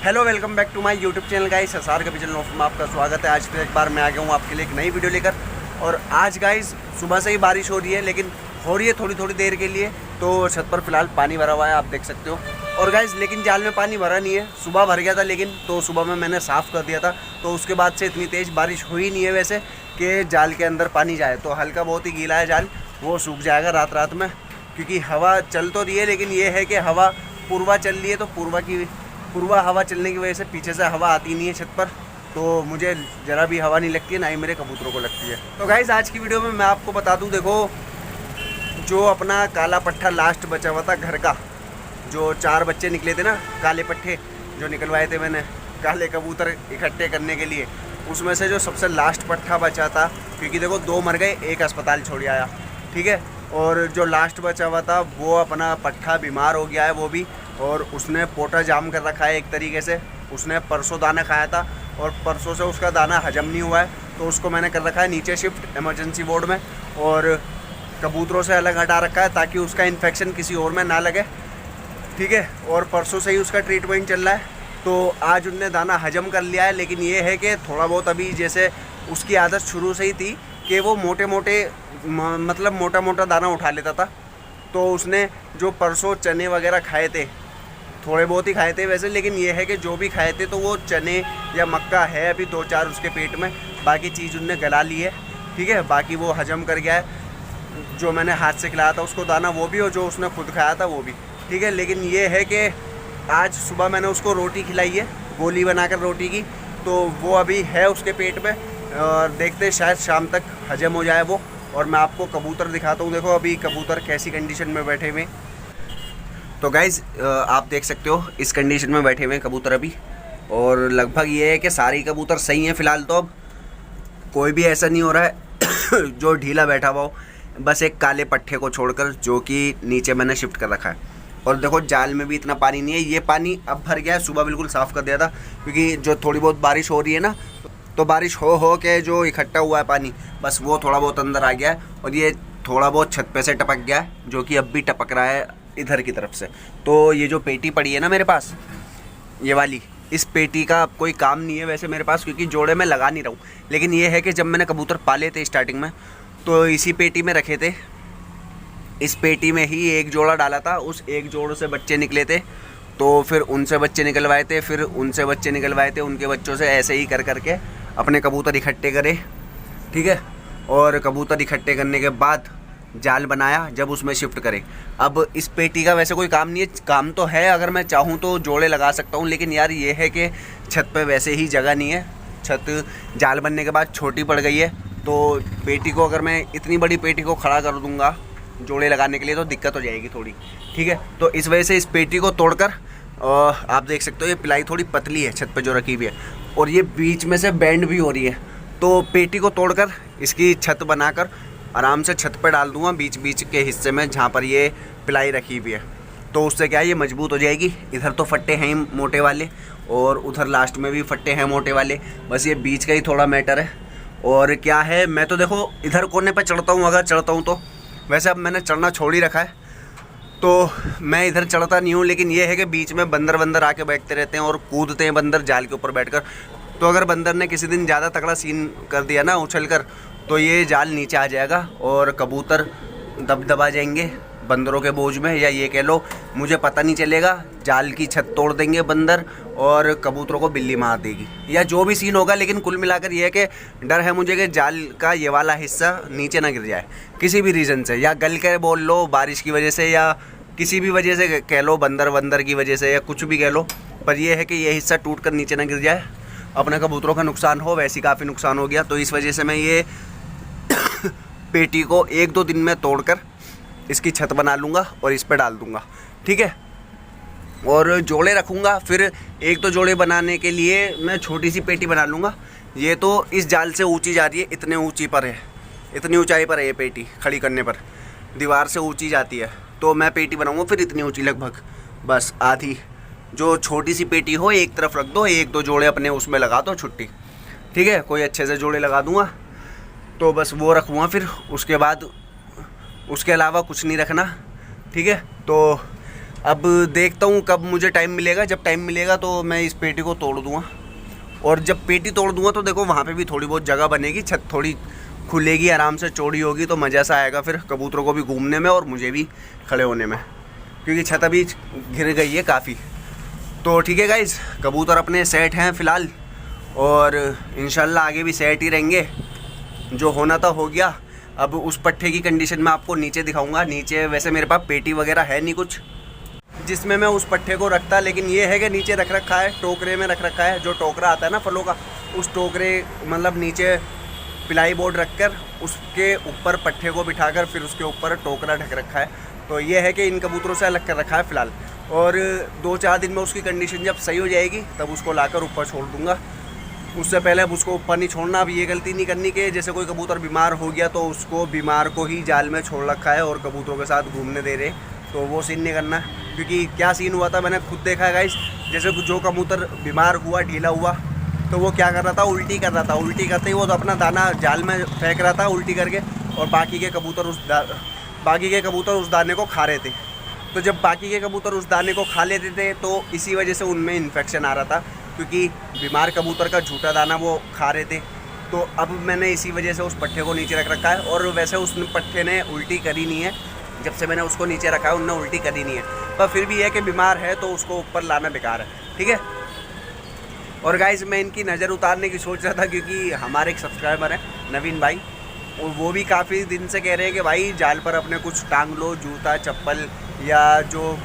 Hello welcome back to my YouTube channel guys, SR के channel में आपका स्वागत है। आज फिर एक बार मैं आ गया हूँ आपके लिए एक नई वीडियो लेकर। और आज गाइस सुबह से ही बारिश हो रही है, लेकिन हो रही है थोड़ी थोड़ी देर के लिए। तो छत पर फिलहाल पानी भरा हुआ है, आप देख सकते हो। और गाइस लेकिन जाल में पानी भरा नहीं है, सुबह भर गया था, लेकिन तो सुबह में मैंने साफ़ कर दिया था। तो उसके बाद से इतनी तेज़ बारिश हुई नहीं है वैसे कि जाल के अंदर पानी जाए। तो हल्का बहुत ही गीला है जाल, वो सूख जाएगा रात में, क्योंकि हवा चल तो रही है, लेकिन ये है कि हवा पूर्वा चल रही है। तो पूर्वा हवा चलने की वजह से पीछे से हवा आती नहीं है छत पर, तो मुझे ज़रा भी हवा नहीं लगती है, ना ही मेरे कबूतरों को लगती है। तो गाइस आज की वीडियो में मैं आपको बता दूं, देखो जो अपना काला पट्ठा लास्ट बचा हुआ था घर का, जो 4 बच्चे निकले थे ना काले पट्टे जो निकलवाए थे मैंने काले कबूतर इकट्ठे करने के लिए, उसमें से जो सबसे लास्ट पट्ठा बचा था, क्योंकि देखो 2 मर गए, 1 अस्पताल छोड़ आया, ठीक है। और जो लास्ट बचा हुआ था वो अपना पट्ठा बीमार हो गया है वो भी, और उसने पोटा जाम कर रखा है एक तरीके से। उसने परसों दाना खाया था और परसों से उसका दाना हजम नहीं हुआ है, तो उसको मैंने कर रखा है नीचे शिफ्ट इमरजेंसी वार्ड में, और कबूतरों से अलग हटा रखा है ताकि उसका इन्फेक्शन किसी और में ना लगे, ठीक है। और परसों से ही उसका ट्रीटमेंट चल रहा है। तो आज उनने दाना हजम कर लिया है, लेकिन ये है कि थोड़ा बहुत अभी, जैसे उसकी आदत शुरू से ही थी कि वो मोटा मोटा दाना उठा लेता था। तो उसने जो परसों चने वगैरह खाए थे, थोड़े बहुत ही खाए थे वैसे, लेकिन ये है कि जो भी खाए थे तो वो चने या मक्का है अभी 2-4 उसके पेट में, बाकी चीज़ उनने गला ली है, ठीक है। बाकी वो हजम कर गया है, जो मैंने हाथ से खिलाया था उसको दाना वो भी, और जो उसने खुद खाया था वो भी, ठीक है। लेकिन ये है कि आज सुबह मैंने उसको रोटी खिलाई है, गोली बनाकर रोटी की, तो वो अभी है उसके पेट में, और देखते शायद शाम तक हजम हो जाए वो। और मैं आपको कबूतर दिखाता हूँ, देखो अभी कबूतर कैसी कंडीशन में बैठे हुए। तो गाइज़ आप देख सकते हो इस कंडीशन में बैठे हुए हैं कबूतर अभी, और लगभग ये है कि सारी कबूतर सही हैं फ़िलहाल। तो अब कोई भी ऐसा नहीं हो रहा है जो ढीला बैठा हुआ हो, बस एक काले पट्टे को छोड़कर, जो कि नीचे मैंने शिफ्ट कर रखा है। और देखो जाल में भी इतना पानी नहीं है, ये पानी अब भर गया है, सुबह बिल्कुल साफ़ कर दिया था, क्योंकि जो थोड़ी बहुत बारिश हो रही है ना, तो बारिश हो के जो इकट्ठा हुआ है पानी, बस वो थोड़ा बहुत अंदर आ गया है, और ये थोड़ा बहुत छत पे से टपक गया है, जो कि अब भी टपक रहा है इधर की तरफ से। तो ये जो पेटी पड़ी है ना मेरे पास, ये वाली, इस पेटी का अब कोई काम नहीं है वैसे मेरे पास, क्योंकि जोड़े में लगा नहीं रहा हूँ। लेकिन ये है कि जब मैंने कबूतर पाले थे स्टार्टिंग में, तो इसी पेटी में रखे थे, इस पेटी में ही एक जोड़ा डाला था, उस एक जोड़ से बच्चे निकले थे, तो फिर उनसे बच्चे निकलवाए थे, फिर उनसे बच्चे निकलवाए थे, उनके बच्चों से, ऐसे ही कर करके अपने कबूतर इकट्ठे करे, ठीक है। और कबूतर इकट्ठे करने के बाद जाल बनाया, जब उसमें शिफ्ट करे। अब इस पेटी का वैसे कोई काम नहीं है, काम तो है, अगर मैं चाहूँ तो जोड़े लगा सकता हूँ, लेकिन यार ये है कि छत पे वैसे ही जगह नहीं है, छत जाल बनने के बाद छोटी पड़ गई है। तो पेटी को, अगर मैं इतनी बड़ी पेटी को खड़ा कर दूँगा जोड़े लगाने के लिए, तो दिक्कत हो जाएगी थोड़ी, ठीक है। तो इस वजह से इस पेटी को तोड़कर, आप देख सकते हो ये पिलाई थोड़ी पतली है छत पे जो रखी हुई है, और ये बीच में से बेंड भी हो रही है। तो पेटी को तोड़कर इसकी छत बनाकर आराम से छत पर डाल दूंगा, बीच बीच के हिस्से में जहाँ पर ये पिलाई रखी हुई है। तो उससे क्या है, ये मजबूत हो जाएगी। इधर तो फट्टे हैं ही मोटे वाले, और उधर लास्ट में भी फट्टे हैं मोटे वाले, बस ये बीच का ही थोड़ा मैटर है। और क्या है, मैं तो देखो इधर कोने पर चढ़ता हूँ, अगर चढ़ता हूँ तो, वैसे अब मैंने चढ़ना छोड़ ही रखा है, तो मैं इधर चढ़ता नहीं हूँ। लेकिन ये है कि बीच में बंदर आके बैठते रहते हैं और कूदते हैं बंदर जाल के ऊपर बैठकर। तो अगर बंदर ने किसी दिन ज़्यादा तगड़ा सीन कर दिया ना उछल कर, तो ये जाल नीचे आ जाएगा और कबूतर दबा जाएंगे बंदरों के बोझ में, या ये कह लो मुझे पता नहीं चलेगा, जाल की छत तोड़ देंगे बंदर और कबूतरों को बिल्ली मार देगी, या जो भी सीन होगा। लेकिन कुल मिलाकर ये है कि डर है मुझे कि जाल का ये वाला हिस्सा नीचे ना गिर जाए किसी भी रीज़न से, या गल के बोल लो बारिश की वजह से, या किसी भी वजह से कह लो, बंदर की वजह से, या कुछ भी कह लो, पर यह है कि ये हिस्सा टूट कर नीचे ना गिर जाए, अपने कबूतरों का नुकसान हो। वैसे ही काफ़ी नुकसान हो गया, तो इस वजह से मैं ये पेटी को 1-2 दिन में तोड़कर इसकी छत बना लूँगा और इस पर डाल दूँगा, ठीक है। और जोड़े रखूँगा, फिर 1-2 जोड़े बनाने के लिए मैं छोटी सी पेटी बना लूँगा। ये तो इस जाल से ऊंची जा रही है, इतने ऊंची पर है, इतनी ऊंचाई पर है ये पेटी, खड़ी करने पर दीवार से ऊंची जाती है। तो मैं पेटी बनाऊँगा फिर इतनी ऊँची, लगभग बस आधी, जो छोटी सी पेटी हो एक तरफ रख दो, 1-2 जोड़े अपने उसमें लगा दो छुट्टी, ठीक है। कोई अच्छे से जोड़े लगा दूँगा, तो बस वो रखूँगा, फिर उसके बाद उसके अलावा कुछ नहीं रखना, ठीक है। तो अब देखता हूँ कब मुझे टाइम मिलेगा, जब टाइम मिलेगा तो मैं इस पेटी को तोड़ दूँगा। और जब पेटी तोड़ दूँगा तो देखो वहाँ पे भी थोड़ी बहुत जगह बनेगी, छत थोड़ी खुलेगी, आराम से चौड़ी होगी, तो मज़ा सा आएगा फिर कबूतरों को भी घूमने में और मुझे भी खड़े होने में, क्योंकि छत अभी घिर गई है काफ़ी। तो ठीक है गाइस, कबूतर अपने सेट हैं फ़िलहाल और इंशाल्लाह आगे भी सेट ही रहेंगे। जो होना था हो गया। अब उस पट्टे की कंडीशन में आपको नीचे दिखाऊंगा। नीचे वैसे मेरे पास पेटी वगैरह है नहीं कुछ जिसमें मैं उस पट्टे को रखता, लेकिन ये है कि नीचे रख रखा है, टोकरे में रख रखा है। जो टोकरा आता है ना फलों का, उस टोकरे मतलब नीचे प्लाई बोर्ड रखकर उसके ऊपर पट्टे को बिठाकर फिर उसके ऊपर टोकरा ढक रखा है। तो ये है कि इन कबूतरों से अलग कर रखा है फ़िलहाल। और 2-4 दिन में उसकी कंडीशन जब सही हो जाएगी तब उसको लाकर ऊपर छोड़ दूँगा। उससे पहले अब उसको ऊपर नहीं छोड़ना। अब ये गलती नहीं करनी कि जैसे कोई कबूतर बीमार हो गया तो उसको बीमार को ही जाल में छोड़ रखा है और कबूतरों के साथ घूमने दे रहे, तो वो सीन नहीं करना। क्योंकि क्या सीन हुआ था मैंने खुद देखा है गाइस, जैसे जो कबूतर बीमार हुआ, ढीला हुआ, तो वो क्या कर रहा था, उल्टी कर रहा था। उल्टी करते ही वो तो अपना दाना जाल में फेंक रहा था उल्टी करके, और बाकी के कबूतर उस दाने को खा रहे थे। तो जब बाकी के कबूतर उस दाने को खा लेते थे तो इसी वजह से उनमें इन्फेक्शन आ रहा था, क्योंकि बीमार कबूतर का झूठा दाना वो खा रहे थे। तो अब मैंने इसी वजह से उस पट्टे को नीचे रख रखा है। और वैसे उस पट्टे ने उल्टी करी नहीं है, जब से मैंने उसको नीचे रखा है उनने उल्टी करी नहीं है। पर फिर भी है कि बीमार है तो उसको ऊपर लाना बेकार है, ठीक है। और गाइस मैं इनकी नज़र उतारने की सोच रहा था, क्योंकि हमारे एक सब्सक्राइबर हैं नवीन भाई, और वो भी काफ़ी दिन से कह रहे हैं कि भाई जाल पर अपने कुछ टांग लो, जूता चप्पल या जो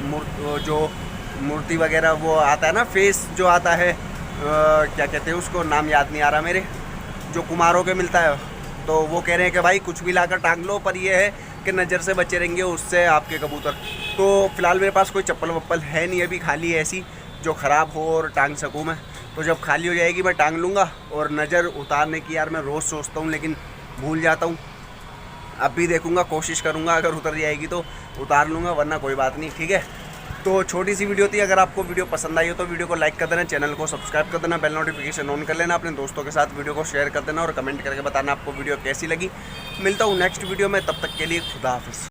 मूर्ति वगैरह वो आता है ना, फेस जो आता है, क्या कहते हैं उसको, नाम याद नहीं आ रहा मेरे, जो कुमारों के मिलता है। तो वो कह रहे हैं कि भाई कुछ भी लाकर टांग लो, पर ये है कि नज़र से बचे रहेंगे उससे आपके कबूतर। तो फ़िलहाल मेरे पास कोई चप्पल वप्पल है नहीं अभी, खाली ऐसी जो ख़राब हो और टांग सकूँ मैं। तो जब खाली हो जाएगी मैं टांग लूँगा। और नज़र उतारने की यार मैं रोज़ सोचता हूँ लेकिन भूल जाता हूँ। अब भी देखूँगा, कोशिश करूँगा, अगर उतर जाएगी तो उतार लूँगा, वरना कोई बात नहीं, ठीक है। तो छोटी सी वीडियो थी। अगर आपको वीडियो पसंद आई हो तो वीडियो को लाइक कर देना, चैनल को सब्सक्राइब कर देना, बेल नोटिफिकेशन ऑन कर लेना, अपने दोस्तों के साथ वीडियो को शेयर कर देना और कमेंट करके बताना आपको वीडियो कैसी लगी। मिलता हूँ नेक्स्ट वीडियो में, तब तक के लिए खुदा हाफिज़।